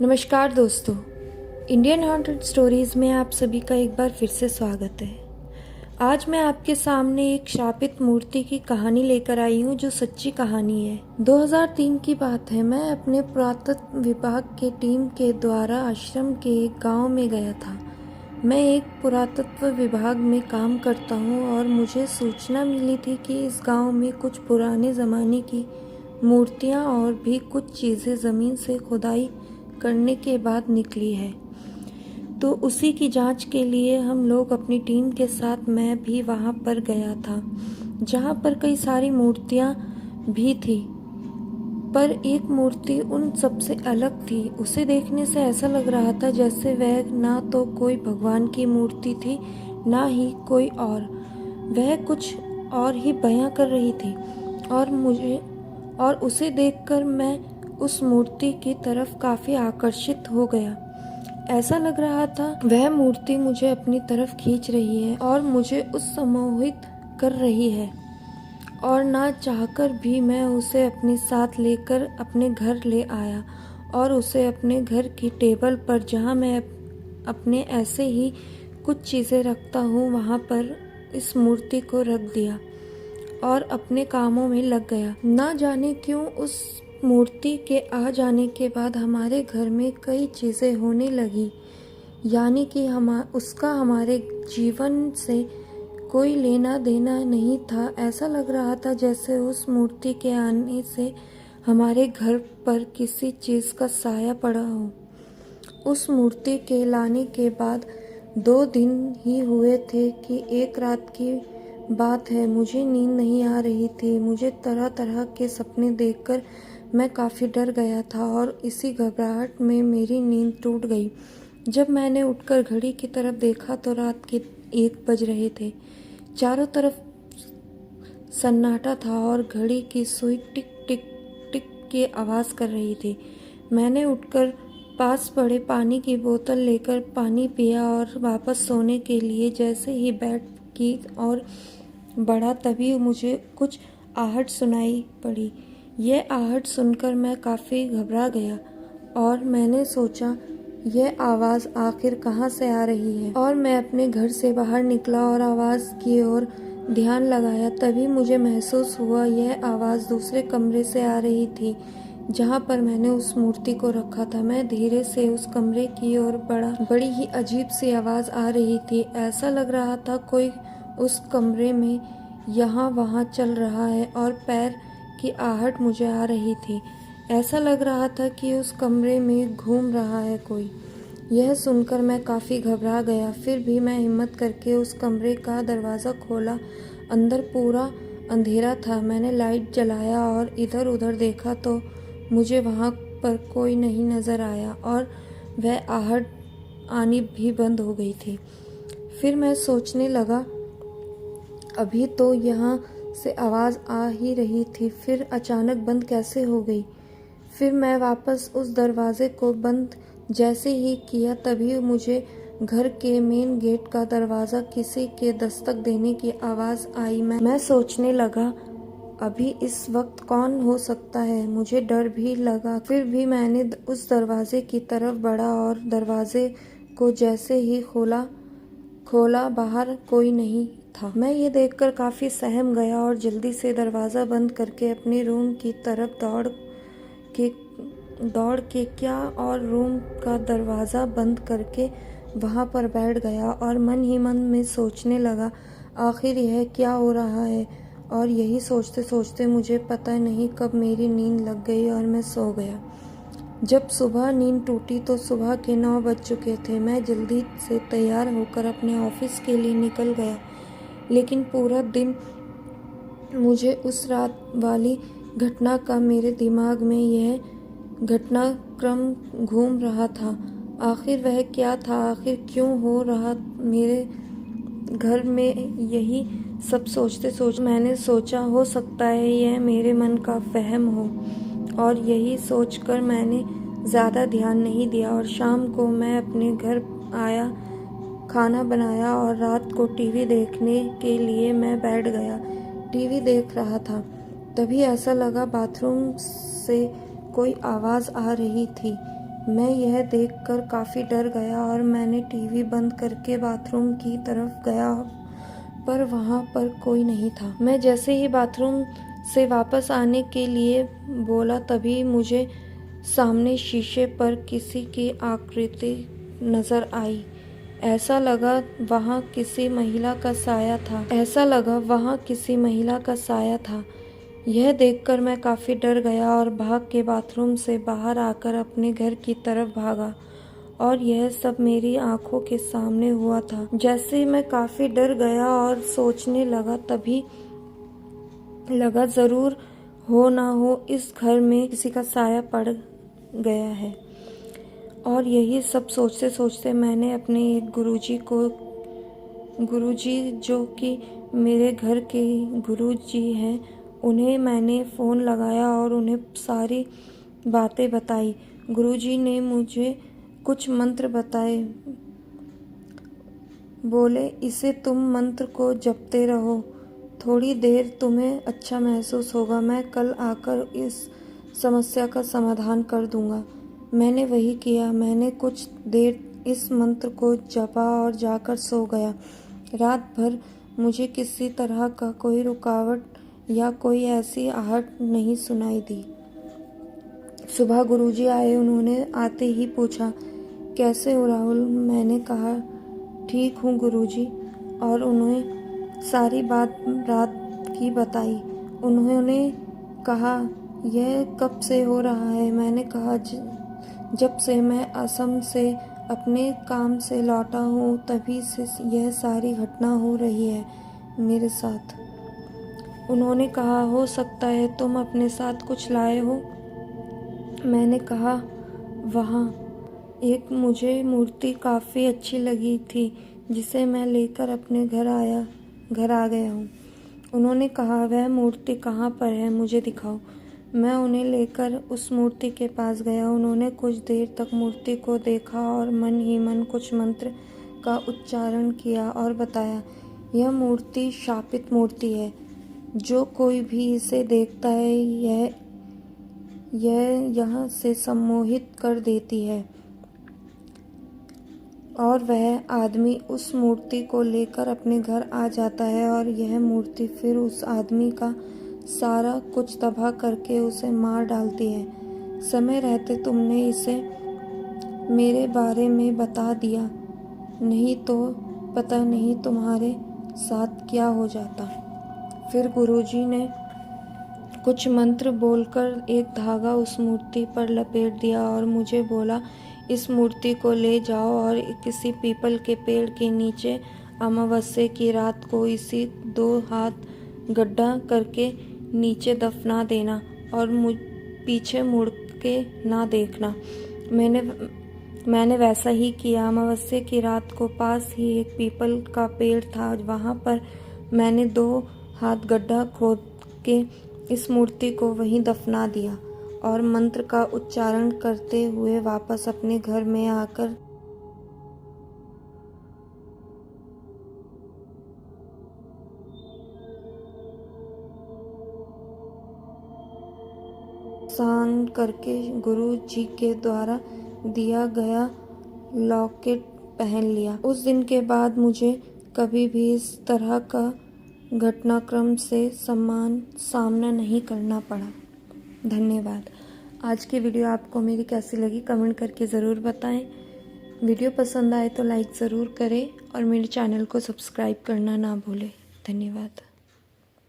नमस्कार दोस्तों, Indian haunted stories में आप सभी का एक बार फिर से स्वागत है। आज मैं आपके सामने एक शापित मूर्ति की कहानी लेकर आई हूँ जो सच्ची कहानी है। 2003 की बात है। मैं अपने पुरातत्व विभाग के टीम के द्वारा आश्रम के एक गांव में गया था। मैं एक पुरातत्व विभाग में काम करता हूँ और मुझे सूचना मिली थी कि इस गांव में कुछ पुराने ज़माने की मूर्तियाँ और भी कुछ चीज़ें ज़मीन से खुदाई करने के बाद निकली है। तो उसी की जांच के लिए हम लोग अपनी टीम के साथ मैं भी वहां पर गया था, जहां पर कई सारी मूर्तियां भी थी। पर एक मूर्ति उन सबसे अलग थी। उसे देखने से ऐसा लग रहा था जैसे वह ना तो कोई भगवान की मूर्ति थी, ना ही कोई और। वह कुछ और ही बयां कर रही थी और उसे देखकर मैं उस मूर्ति की तरफ काफी आकर्षित हो गया। ऐसा लग रहा था वह मूर्ति मुझे अपनी तरफ खींच रही है और मुझे उस सम्मोहित कर रही है, और ना चाहकर भी मैं उसे अपने साथ लेकर अपने घर ले आया और उसे अपने घर की टेबल पर, जहां मैं अपने ऐसे ही कुछ चीज़ें रखता हूँ, वहां पर इस मूर्ति को रख दिया और अपने कामों में लग गया। ना जाने क्यों उस मूर्ति के आ जाने के बाद हमारे घर में कई चीज़ें होने लगी, यानी कि उसका हमारे जीवन से कोई लेना देना नहीं था। ऐसा लग रहा था जैसे उस मूर्ति के आने से हमारे घर पर किसी चीज़ का साया पड़ा हो। उस मूर्ति के लाने के बाद 2 दिन ही हुए थे कि एक रात की बात है, मुझे नींद नहीं आ रही थी। मुझे तरह तरह के सपने देखकर मैं काफ़ी डर गया था और इसी घबराहट में मेरी नींद टूट गई। जब मैंने उठकर घड़ी की तरफ देखा तो रात के 1 बज रहे थे। चारों तरफ सन्नाटा था और घड़ी की सुई टिक टिक टिक की आवाज़ कर रही थी। मैंने उठकर पास पड़े पानी की बोतल लेकर पानी पिया और वापस सोने के लिए जैसे ही बेड की और बढ़ा, तभी मुझे कुछ आहट सुनाई पड़ी। यह आहट सुनकर मैं काफ़ी घबरा गया और मैंने सोचा यह आवाज़ आखिर कहाँ से आ रही है, और मैं अपने घर से बाहर निकला और आवाज़ की ओर ध्यान लगाया। तभी मुझे महसूस हुआ यह आवाज़ दूसरे कमरे से आ रही थी जहाँ पर मैंने उस मूर्ति को रखा था। मैं धीरे से उस कमरे की ओर बढ़ा। बड़ी ही अजीब सी आवाज़ आ रही थी। ऐसा लग रहा था कोई उस कमरे में यहाँ वहाँ चल रहा है और पैर की आहट मुझे आ रही थी। ऐसा लग रहा था कि उस कमरे में घूम रहा है कोई। यह सुनकर मैं काफ़ी घबरा गया। फिर भी मैं हिम्मत करके उस कमरे का दरवाज़ा खोला। अंदर पूरा अंधेरा था। मैंने लाइट जलाया और इधर उधर देखा तो मुझे वहाँ पर कोई नहीं नज़र आया और वह आहट आनी भी बंद हो गई थी। फिर मैं सोचने लगा, अभी तो यहाँ से आवाज़ आ ही रही थी, फिर अचानक बंद कैसे हो गई। फिर मैं वापस उस दरवाजे को बंद जैसे ही किया, तभी मुझे घर के मेन गेट का दरवाज़ा किसी के दस्तक देने की आवाज़ आई। मैं सोचने लगा, अभी इस वक्त कौन हो सकता है। मुझे डर भी लगा। फिर भी मैंने उस दरवाजे की तरफ बढ़ा और दरवाजे को जैसे ही खोला बाहर कोई नहीं था। मैं ये देखकर काफ़ी सहम गया और जल्दी से दरवाज़ा बंद करके अपने रूम की तरफ दौड़ के क्या और रूम का दरवाज़ा बंद करके वहाँ पर बैठ गया और मन ही मन में सोचने लगा, आखिर यह क्या हो रहा है। और यही सोचते सोचते मुझे पता नहीं कब मेरी नींद लग गई और मैं सो गया। जब सुबह नींद टूटी तो सुबह के 9 बज चुके थे। मैं जल्दी से तैयार होकर अपने ऑफिस के लिए निकल गया, लेकिन पूरा दिन मुझे उस रात वाली घटना का मेरे दिमाग में यह घटनाक्रम घूम रहा था। आखिर वह क्या था, आखिर क्यों हो रहा मेरे घर में। यही सब सोचते सोचते मैंने सोचा, हो सकता है यह मेरे मन का वहम हो, और यही सोचकर मैंने ज़्यादा ध्यान नहीं दिया। और शाम को मैं अपने घर आया, खाना बनाया और रात को टीवी देखने के लिए मैं बैठ गया। टीवी देख रहा था, तभी ऐसा लगा बाथरूम से कोई आवाज़ आ रही थी। मैं यह देखकर काफ़ी डर गया और मैंने टीवी बंद करके बाथरूम की तरफ गया, पर वहाँ पर कोई नहीं था। मैं जैसे ही बाथरूम से वापस आने के लिए बोला, तभी मुझे सामने शीशे पर किसी की आकृति नजर आई। ऐसा लगा वहाँ किसी महिला का साया था। यह देखकर मैं काफ़ी डर गया और भाग के बाथरूम से बाहर आकर अपने घर की तरफ भागा, और यह सब मेरी आंखों के सामने हुआ था। जैसे मैं काफ़ी डर गया और सोचने लगा, तभी लगा ज़रूर हो ना हो इस घर में किसी का साया पड़ गया है। और यही सब सोचते सोचते मैंने अपने एक गुरुजी जो कि मेरे घर के गुरुजी हैं, उन्हें मैंने फ़ोन लगाया और उन्हें सारी बातें बताई। गुरुजी ने मुझे कुछ मंत्र बताए। बोले, इसे तुम मंत्र को जपते रहो, थोड़ी देर तुम्हें अच्छा महसूस होगा। मैं कल आकर इस समस्या का समाधान कर दूंगा। मैंने वही किया। मैंने कुछ देर इस मंत्र को जपा और जाकर सो गया। रात भर मुझे किसी तरह का कोई रुकावट या कोई ऐसी आहट नहीं सुनाई दी। सुबह गुरुजी आए। उन्होंने आते ही पूछा, कैसे हो राहुल? मैंने कहा, ठीक हूँ गुरुजी, और उन्हें सारी बात रात की बताई। उन्होंने कहा, यह कब से हो रहा है? मैंने कहा, जब से मैं असम से अपने काम से लौटा हूँ, तभी से यह सारी घटना हो रही है मेरे साथ। उन्होंने कहा, हो सकता है तुम अपने साथ कुछ लाए हो। मैंने कहा, वहाँ एक मुझे मूर्ति काफ़ी अच्छी लगी थी, जिसे मैं लेकर अपने घर आ गया हूँ। उन्होंने कहा, वह मूर्ति कहाँ पर है, मुझे दिखाओ। मैं उन्हें लेकर उस मूर्ति के पास गया। उन्होंने कुछ देर तक मूर्ति को देखा और मन ही मन कुछ मंत्र का उच्चारण किया और बताया, यह मूर्ति शापित मूर्ति है। जो कोई भी इसे देखता है, यह यहाँ से सम्मोहित कर देती है, और वह आदमी उस मूर्ति को लेकर अपने घर आ जाता है, और यह मूर्ति फिर उस आदमी का सारा कुछ तबाह करके उसे मार डालती है। समय रहते तुमने इसे मेरे बारे में बता दिया, नहीं तो पता नहीं तुम्हारे साथ क्या हो जाता। फिर गुरुजी ने कुछ मंत्र बोलकर एक धागा उस मूर्ति पर लपेट दिया और मुझे बोला, इस मूर्ति को ले जाओ और किसी पीपल के पेड़ के नीचे अमावस्या की रात को इसी 2 हाथ गड्ढा करके नीचे दफना देना, और पीछे मुड़ के ना देखना। मैंने वैसा ही किया। अमावस्या की रात को पास ही एक पीपल का पेड़ था। वहाँ पर मैंने 2 हाथ गड्ढा खोद के इस मूर्ति को वहीं दफना दिया और मंत्र का उच्चारण करते हुए वापस अपने घर में आकर स्नान करके गुरु जी के द्वारा दिया गया लॉकेट पहन लिया। उस दिन के बाद मुझे कभी भी इस तरह का घटनाक्रम से सामना नहीं करना पड़ा। धन्यवाद। आज की वीडियो आपको मेरी कैसी लगी कमेंट करके ज़रूर बताएं। वीडियो पसंद आए तो लाइक ज़रूर करें और मेरे चैनल को सब्सक्राइब करना ना भूलें। धन्यवाद।